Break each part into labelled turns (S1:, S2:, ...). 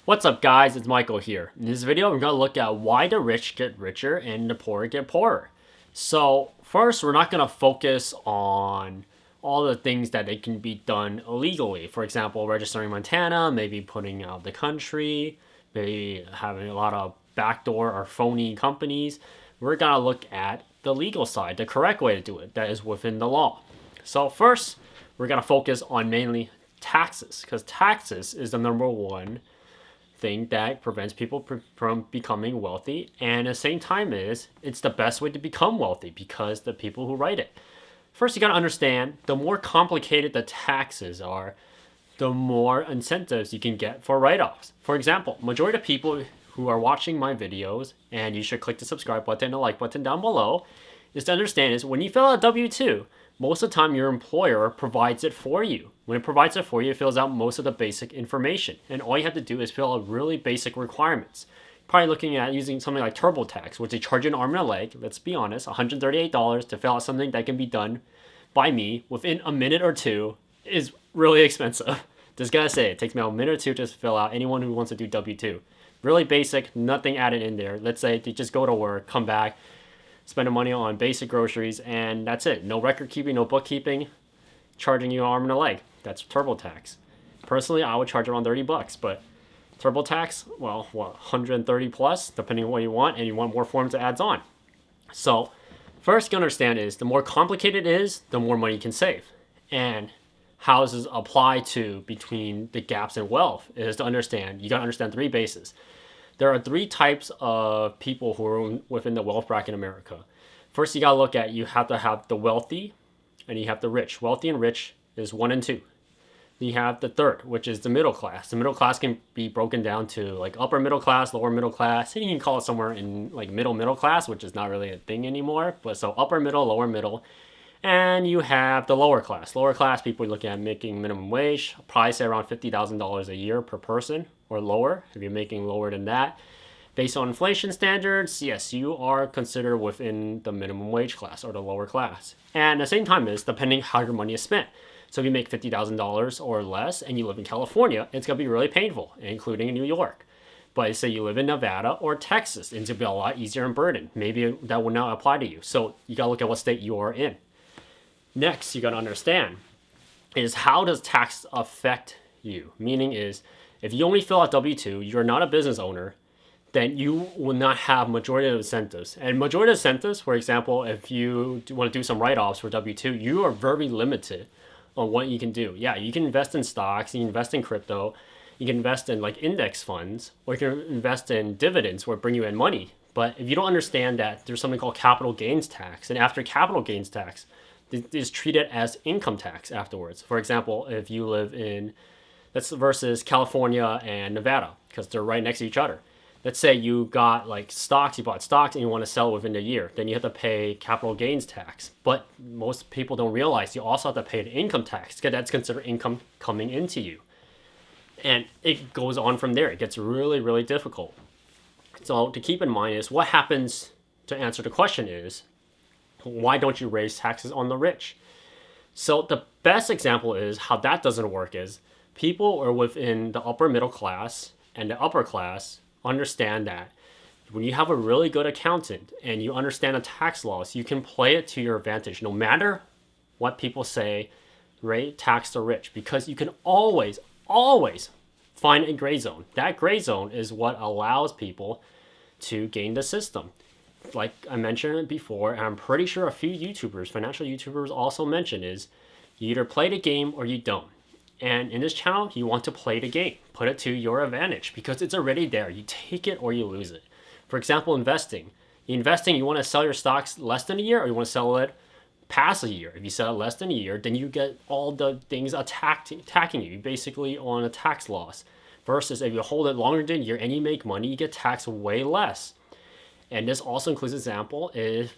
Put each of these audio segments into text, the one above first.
S1: What's up guys, it's Michael here. In this video we're going to look at why the rich get richer and the poor get poorer. So first we're not going to focus on all the things that they can be done illegally. For example, registering Montana, maybe putting out the country, maybe having a lot of backdoor or phony companies. We're going to look at the legal side, the correct way to do it, that is within the law. So first we're going to focus on mainly taxes, because taxes is the number one thing that prevents people from becoming wealthy, and at the same time it's the best way to become wealthy because the people who write it. First, you got to understand, the more complicated the taxes are, the more incentives you can get for write-offs. For example, majority of people who are watching my videos, and you should click the subscribe button and the like button down below, is to understand is when you fill out a W-2, most of the time your employer provides it for you. When it provides it for you, it fills out most of the basic information. And all you have to do is fill out really basic requirements. Probably looking at using something like TurboTax, which they charge you an arm and a leg, let's be honest, $138 to fill out something that can be done by me within a minute or two is really expensive. Just gotta say, it takes me a minute or two to fill out anyone who wants to do W-2. Really basic, nothing added in there. Let's say they just go to work, come back, spend the money on basic groceries, and that's it. No record keeping, no bookkeeping, charging you an arm and a leg. That's TurboTax. Personally, I would charge around $30, but TurboTax, well, what, 130 plus, depending on what you want, and you want more forms it adds on. So, first you understand is the more complicated it is, the more money you can save. And how does this apply to between the gaps in wealth is to understand, you gotta understand three bases. There are three types of people who are within the wealth bracket in America. First, you gotta look at, you have to have the wealthy and you have the rich. Wealthy and rich is 1 and 2. Then you have the third, which is the middle class. The middle class can be broken down to like upper middle class, lower middle class, and you can call it somewhere in like middle class, which is not really a thing anymore. But so upper middle, lower middle. And you have the lower class. Lower class people looking at making minimum wage, probably say around $50,000 a year per person or lower. If you're making lower than that, based on inflation standards, yes, you are considered within the minimum wage class or the lower class. And at the same time is depending how your money is spent. So if you make $50,000 or less and you live in California, it's going to be really painful, including in New York. But say you live in Nevada or Texas, it's going to be a lot easier and burden. Maybe that would not apply to you. So you got to look at what state you are in. Next, you got to understand is how does tax affect you? Meaning is if you only fill out W-2, you're not a business owner, then you will not have majority of incentives. And majority of incentives, for example, if you want to do some write-offs for W-2, you are very limited on what you can do. Yeah, you can invest in stocks, you can invest in crypto, you can invest in like index funds, or you can invest in dividends where bring you in money. But if you don't understand that there's something called capital gains tax, and after capital gains tax, is treated as income tax afterwards. For example, if you live in, that's versus California and Nevada, because they're right next to each other. Let's say you got like stocks, you bought stocks and you want to sell within a year, then you have to pay capital gains tax. But most people don't realize you also have to pay the income tax, because that's considered income coming into you. And it goes on from there. It gets really, really difficult. So to keep in mind is what happens to answer the question is, why don't you raise taxes on the rich? So the best example is how that doesn't work is people are within the upper middle class and the upper class understand that when you have a really good accountant and you understand the tax laws, you can play it to your advantage no matter what people say, rate tax the rich, because you can always find a gray zone. That gray zone is what allows people to gain the system. Like I mentioned before, and I'm pretty sure a few YouTubers, financial YouTubers also mentioned is you either play the game or you don't. And in this channel, you want to play the game. Put it to your advantage because it's already there. You take it or you lose it. For example, investing. Investing, you want to sell your stocks less than a year or you want to sell it past a year. If you sell it less than a year, then you get all the things attacking you. You're basically on a tax loss. Versus if you hold it longer than a year and you make money, you get taxed way less. And this also includes example if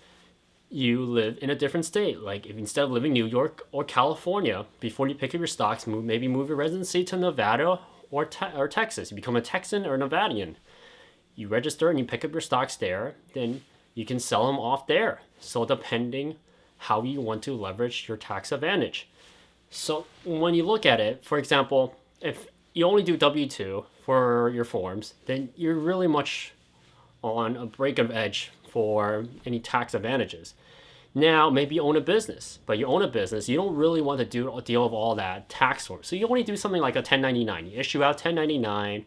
S1: you live in a different state. Like if instead of living in New York or California, before you pick up your stocks, maybe move your residency to Nevada or Texas. You become a Texan or Nevadian. You register and you pick up your stocks there, then you can sell them off there. So depending how you want to leverage your tax advantage. So when you look at it, for example, if you only do W-2 for your forms, then you're really much on a break of edge for any tax advantages. Now, maybe you own a business, but you own a business, you don't really want to deal with all that tax form. So you only do something like a 1099. You issue out 1099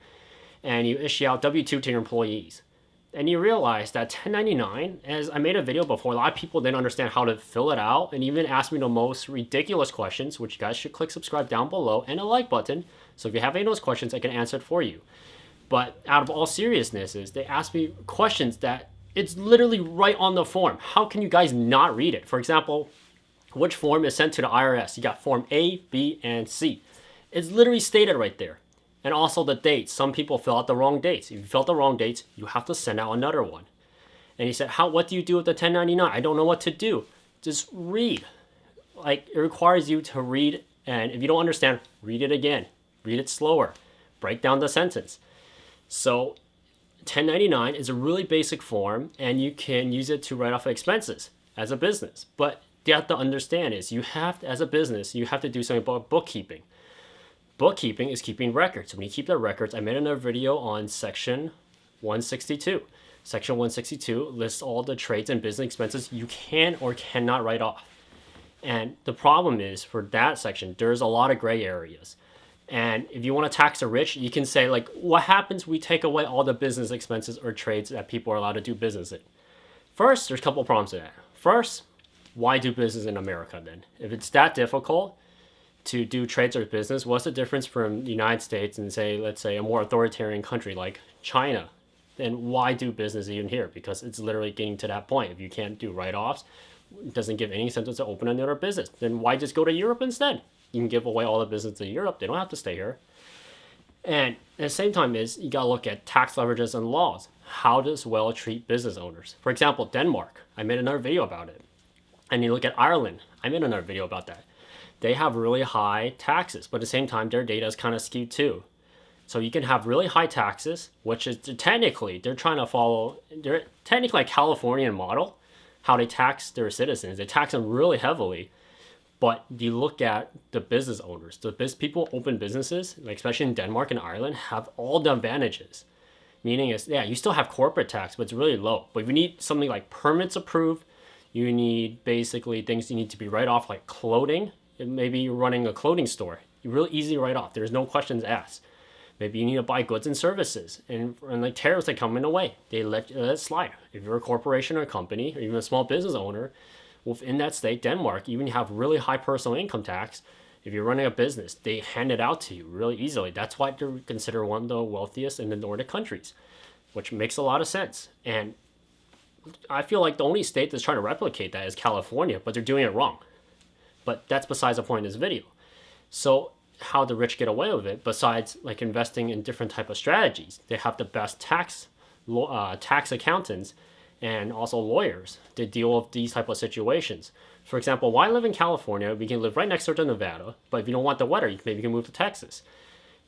S1: and you issue out W-2 to your employees. And you realize that 1099, as I made a video before, a lot of people didn't understand how to fill it out and even asked me the most ridiculous questions, which you guys should click subscribe down below and a like button. So if you have any of those questions, I can answer it for you. But out of all seriousness, they asked me questions that it's literally right on the form. How can you guys not read it? For example, which form is sent to the IRS? You got form A, B, and C. It's literally stated right there. And also the dates. Some people fill out the wrong dates. If you fill out the wrong dates, you have to send out another one. And he said, what do you do with the 1099? I don't know what to do. Just read. Like, it requires you to read, and if you don't understand, read it again. Read it slower. Break down the sentence. So 1099 is a really basic form, and you can use it to write off expenses as a business. But you have to understand is as a business, you have to do something about bookkeeping. Bookkeeping is keeping records. When you keep the records, I made another video on section 162. Section 162 lists all the trades and business expenses you can or cannot write off. And the problem is, for that section, there's a lot of gray areas. And if you want to tax the rich, you can say, like, what happens if we take away all the business expenses or trades that people are allowed to do business in? First, there's a couple of problems with that. First, why do business in America then? If it's that difficult to do trades or business, what's the difference from the United States and let's say a more authoritarian country like China? Then why do business even here? Because it's literally getting to that point. If you can't do write-offs, it doesn't give any incentive to open another business. Then why just go to Europe instead? You can give away all the business to Europe. They don't have to stay here. And at the same time you got to look at tax leverages and laws. How does well treat business owners? For example, Denmark. I made another video about it. And you look at Ireland. I made another video about that. They have really high taxes, but at the same time, their data is kind of skewed too. So you can have really high taxes, which is they're trying to follow, they're technically a Californian model, how they tax their citizens. They tax them really heavily. But you look at the business owners, people open businesses, like especially in Denmark and Ireland, have all the advantages. Meaning you still have corporate tax, but it's really low. But if you need something like permits approved, you need basically things you need to be write off, like clothing. Maybe you're running a clothing store. You really easy to write off. There's no questions asked. Maybe you need to buy goods and services. And like tariffs that come in the way, they let it slide. If you're a corporation or a company, or even a small business owner, within that state, Denmark, even you have really high personal income tax. If you're running a business, they hand it out to you really easily. That's why they're considered one of the wealthiest in the Nordic countries, which makes a lot of sense. And I feel like the only state that's trying to replicate that is California, but they're doing it wrong. But that's besides the point of this video. So how the rich get away with it, besides like investing in different type of strategies, they have the best tax accountants and also lawyers to deal with these type of situations. For example, why live in California? We can live right next door to Nevada, but if you don't want the weather, maybe you can move to Texas.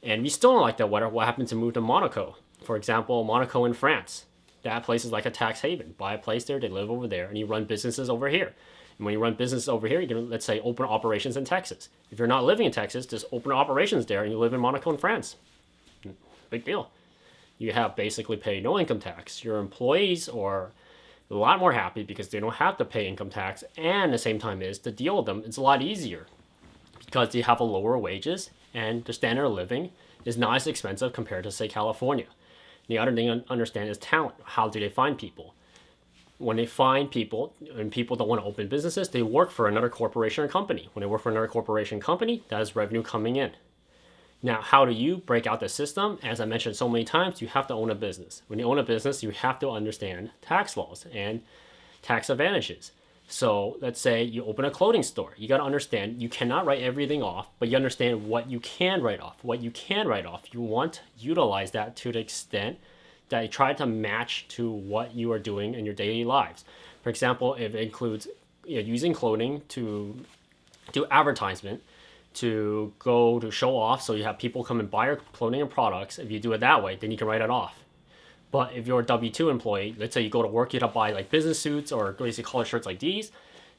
S1: And we still don't like the weather, what happens to move to Monaco? For example, Monaco in France. That place is like a tax haven. Buy a place there, they live over there, and you run businesses over here. And when you run business over here, you can, let's say, open operations in Texas. If you're not living in Texas, just open operations there and you live in Monaco in France. Big deal. You have basically pay no income tax. Your employees are a lot more happy because they don't have to pay income tax. And at the same time to deal with them, it's a lot easier because they have a lower wages and their standard of living is not as expensive compared to, say, California. The other thing to understand is talent. How do they find people? When they find people, and people don't want to open businesses, they work for another corporation or company. When they work for another corporation or company, that is revenue coming in. Now, how do you break out the system? As I mentioned so many times, you have to own a business. When you own a business, you have to understand tax laws and tax advantages. So let's say you open a clothing store. You got to understand you cannot write everything off, but you understand what you can write off. What you can write off, you want to utilize that to the extent that you try to match to what you are doing in your daily lives. For example, if it includes using clothing to do advertisement, to go to show off, so you have people come and buy your clothing and products. If you do it that way, then you can write it off. But if you're a W-2 employee, let's say you go to work, you have to buy like business suits or basic collar shirts like these,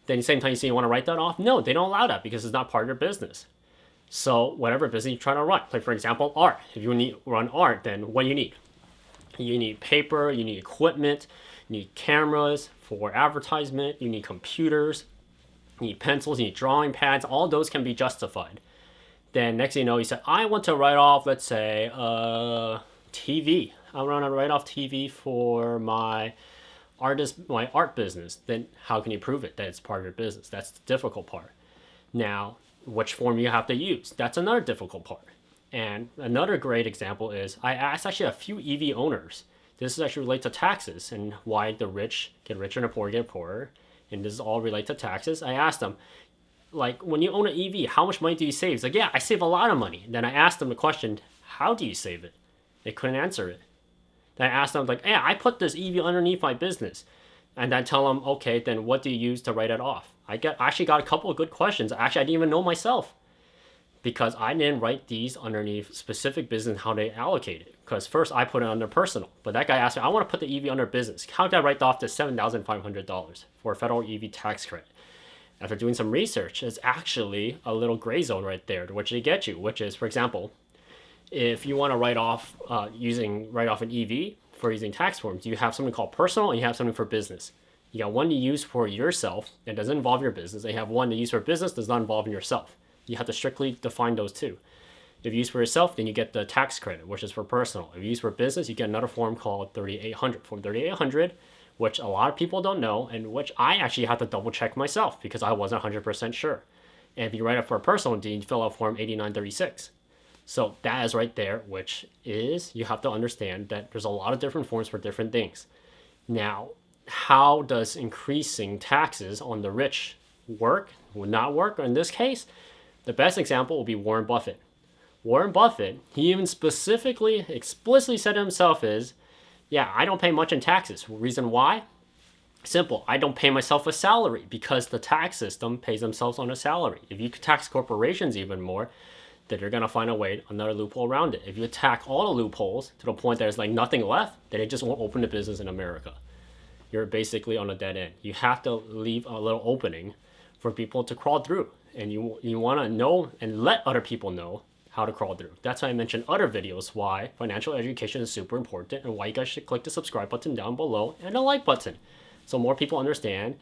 S1: then at the same time you say you want to write that off, no, they don't allow that because it's not part of your business. So whatever business you're trying to run, like for example, art. If you need run art, then what do you need? You need paper, you need equipment, you need cameras for advertisement, you need computers, you need pencils, you need drawing pads. All those can be justified. Then next thing you know, you said, I want to write off, let's say, TV. I want to write off TV for my art business. Then how can you prove it that it's part of your business? That's the difficult part. Now, which form you have to use? That's another difficult part. And another great example is I asked actually a few EV owners. This is actually related to taxes and why the rich get richer and the poor get poorer. And this is all related to taxes. I asked them, like, when you own an EV, how much money do you save? It's like, yeah, I save a lot of money. Then I asked them the question, how do you save it? They couldn't answer it. Then I asked them, like, yeah, I put this EV underneath my business. And then tell them, okay, then what do you use to write it off? I actually got a couple of good questions. Actually, I didn't even know myself because I didn't write these underneath specific business how they allocate it. Because first I put it under personal, but that guy asked me, I want to put the EV under business. How did I write off the $7,500 for a federal EV tax credit? After doing some research, it's actually a little gray zone right there, which they get you, which is, for example, if you want to write off an EV for using tax forms, you have something called personal and you have something for business. You got one to use for yourself that doesn't involve your business. And you have one to use for business that does not involve yourself. You have to strictly define those two. If you use for yourself, then you get the tax credit, which is for personal. If you use for business, you get another form called 3800. Form 3800, which a lot of people don't know, and which I actually have to double check myself because I wasn't 100% sure. And if you write it for a personal, then you fill out form 8936. So that is right there, which is, you have to understand that there's a lot of different forms for different things. Now, how does increasing taxes on the rich work? Would not work. In this case, the best example will be Warren Buffett. Warren Buffett, he even explicitly said to himself is, yeah, I don't pay much in taxes. Reason why? Simple. I don't pay myself a salary because the tax system pays themselves on a salary. If you tax corporations even more, then you're going to find another loophole around it. If you attack all the loopholes to the point that there's like nothing left, then it just won't open the business in America. You're basically on a dead end. You have to leave a little opening for people to crawl through. And you want to know and let other people know how to crawl through. That's why I mentioned other videos why financial education is super important and why you guys should click the subscribe button down below and the like button so more people understand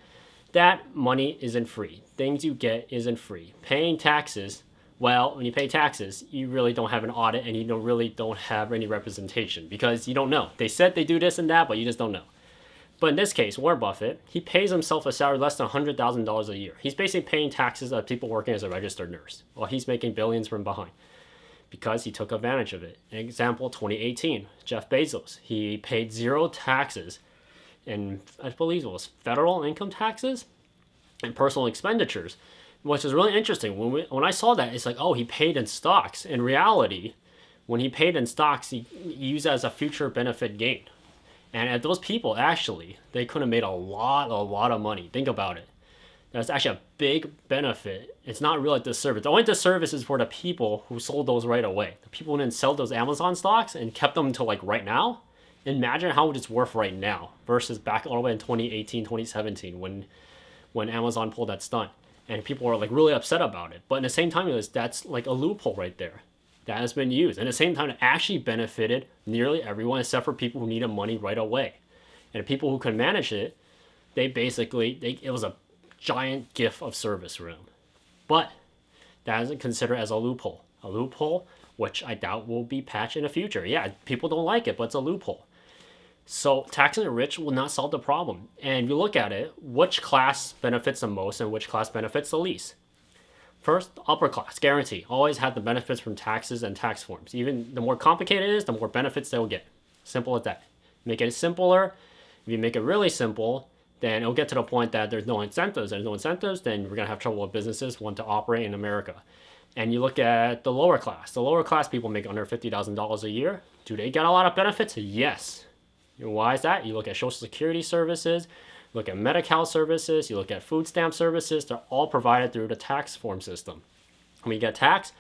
S1: that money isn't free. Things you get isn't free. Paying taxes, well, when you pay taxes, you really don't have an audit and you don't have any representation because you don't know. They said they do this and that, but you just don't know. But in this case, Warren Buffett, he pays himself a salary less than $100,000 a year. He's basically paying taxes of people working as a registered nurse while he's making billions from behind because he took advantage of it. An example, 2018, Jeff Bezos, he paid zero taxes and I believe it was federal income taxes and personal expenditures, which is really interesting. When I saw that, it's like, oh, he paid in stocks. In reality, when he paid in stocks, he used it as a future benefit gain. And at those people, actually, they could have made a lot of money. Think about it. That's actually a big benefit. It's not really a disservice. The only disservice is for the people who sold those right away. The people who didn't sell those Amazon stocks and kept them until like right now. Imagine how it's worth right now versus back all the way in 2018, 2017 when Amazon pulled that stunt. And people were like really upset about it. But at the same time, that's like a loophole right there that has been used. And at the same time, it actually benefited nearly everyone except for people who needed money right away. And the people who could manage it, it was a giant gift of service for them. But that isn't considered as a loophole. A loophole, which I doubt will be patched in the future. Yeah, people don't like it, but it's a loophole. So taxing the rich will not solve the problem. And if you look at it, which class benefits the most and which class benefits the least? First, upper class, guarantee. Always have the benefits from taxes and tax forms. Even the more complicated it is, the more benefits they'll get. Simple as that. Make it simpler. If you make it really simple, then it'll get to the point that there's no incentives. There's no incentives, then we're going to have trouble with businesses want to operate in America. And you look at the lower class. The lower class people make under $50,000 a year. Do they get a lot of benefits? Yes. Why is that? You look at Social Security services, look at Medi-Cal services, you look at food stamp services, they're all provided through the tax form system. When you get taxed,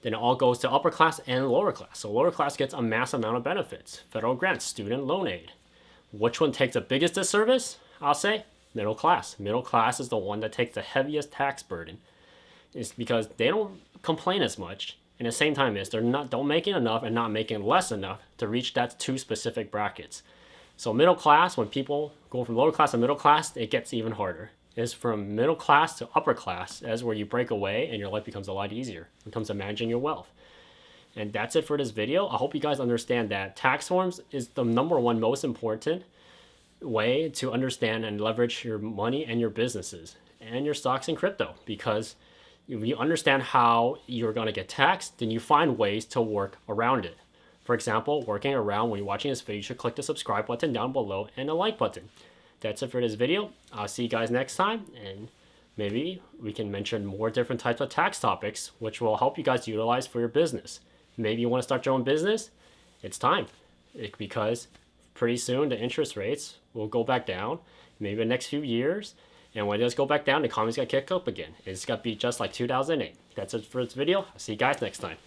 S1: then it all goes to upper class and lower class. So lower class gets a massive amount of benefits. Federal grants, student loan aid. Which one takes the biggest disservice? I'll say middle class. Middle class is the one that takes the heaviest tax burden is because they don't complain as much. And at the same time is they're not don't making enough and not making less enough to reach that two specific brackets. So middle class, when people go from lower class to middle class, it gets even harder. It's from middle class to upper class. That's where you break away and your life becomes a lot easier. It comes to managing your wealth. And that's it for this video. I hope you guys understand that tax forms is the number one most important way to understand and leverage your money and your businesses and your stocks and crypto, because if you understand how you're going to get taxed, then you find ways to work around it. For example, working around when you're watching this video, you should click the subscribe button down below and the like button. That's it for this video. I'll see you guys next time, and maybe we can mention more different types of tax topics which will help you guys utilize for your business. Maybe you want to start your own business. It's time, because pretty soon the interest rates will go back down, maybe the next few years. And when it does go back down, the economy's got to kick up again. It's got to be just like 2008. That's it for this video. I'll see you guys next time.